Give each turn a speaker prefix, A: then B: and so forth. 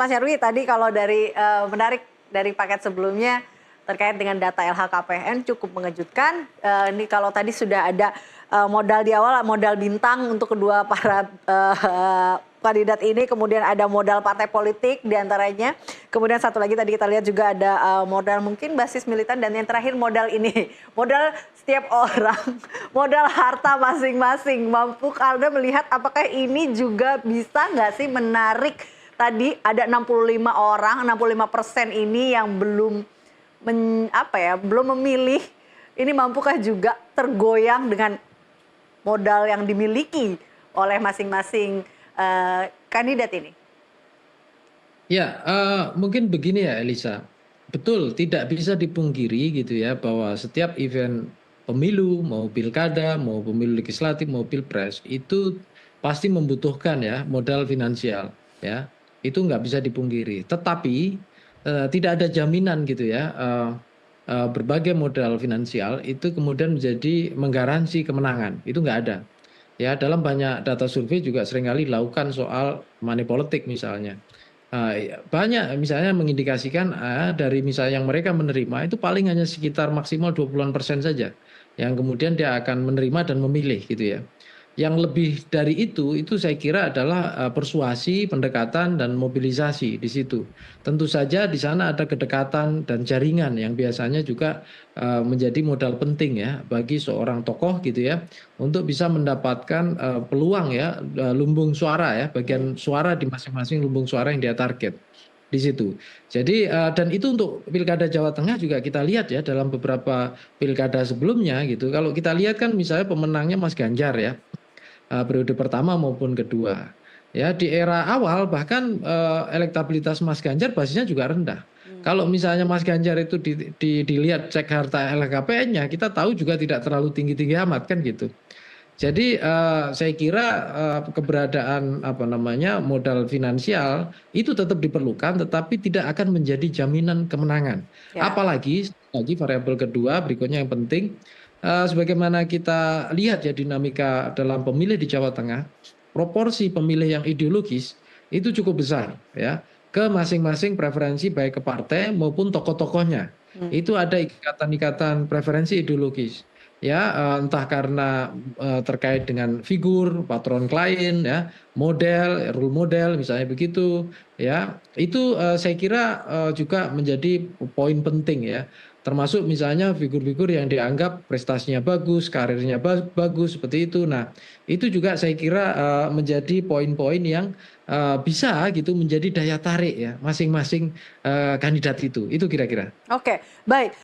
A: Mas Nyarwi tadi kalau dari menarik dari paket sebelumnya terkait dengan data LHKPN cukup mengejutkan. Ini kalau tadi sudah ada modal di awal, modal bintang untuk kedua para kandidat ini, kemudian ada modal partai politik diantaranya. Kemudian satu lagi tadi kita lihat juga ada modal mungkin basis militan, dan yang terakhir modal ini, modal setiap orang, modal harta masing-masing. Mampu Anda melihat apakah ini juga bisa nggak sih menarik? Tadi ada 65 orang, 65% ini yang belum belum memilih. Ini mampukah juga tergoyang dengan modal yang dimiliki oleh masing-masing kandidat ini?
B: Ya, mungkin begini ya Elisa. Betul, tidak bisa dipungkiri gitu ya bahwa setiap event pemilu, mau pilkada, mau pemilu legislatif, mau pilpres, itu pasti membutuhkan ya modal finansial ya. Itu nggak bisa dipungkiri. Tetapi tidak ada jaminan gitu ya. Berbagai modal finansial itu kemudian menjadi menggaransi kemenangan. Itu nggak ada. Ya, dalam banyak data survei juga seringkali dilakukan soal money politik misalnya. Iya, banyak misalnya mengindikasikan dari misalnya yang mereka menerima itu paling hanya sekitar maksimal 20-an% saja, yang kemudian dia akan menerima dan memilih gitu ya. Yang lebih dari itu saya kira adalah persuasi, pendekatan, dan mobilisasi di situ. Tentu saja di sana ada kedekatan dan jaringan yang biasanya juga menjadi modal penting ya bagi seorang tokoh gitu ya untuk bisa mendapatkan peluang ya lumbung suara ya, bagian suara di masing-masing lumbung suara yang dia target di situ. Jadi dan itu untuk pilkada Jawa Tengah juga kita lihat ya dalam beberapa pilkada sebelumnya gitu. Kalau kita lihat kan misalnya pemenangnya Mas Ganjar ya, periode pertama maupun kedua. Ya, di era awal bahkan elektabilitas Mas Ganjar basisnya juga rendah. Kalau misalnya Mas Ganjar itu dilihat cek harta LHKPN-nya, kita tahu juga tidak terlalu tinggi-tinggi amat kan gitu. Jadi saya kira keberadaan apa namanya modal finansial itu tetap diperlukan, tetapi tidak akan menjadi jaminan kemenangan.
A: Ya.
B: Apalagi lagi variabel kedua berikutnya yang penting, sebagaimana kita lihat ya dinamika dalam pemilih di Jawa Tengah, proporsi pemilih yang ideologis itu cukup besar ya ke masing-masing preferensi baik ke partai maupun tokoh-tokohnya. Itu ada ikatan-ikatan preferensi ideologis ya, entah karena terkait dengan figur, patron klien ya, model, role model misalnya begitu ya. Itu saya kira juga menjadi poin penting ya. Termasuk misalnya figur-figur yang dianggap prestasinya bagus, karirnya bagus seperti itu. Nah, itu juga saya kira menjadi poin-poin yang bisa gitu menjadi daya tarik ya masing-masing kandidat itu. Itu kira-kira.
A: Oke, baik.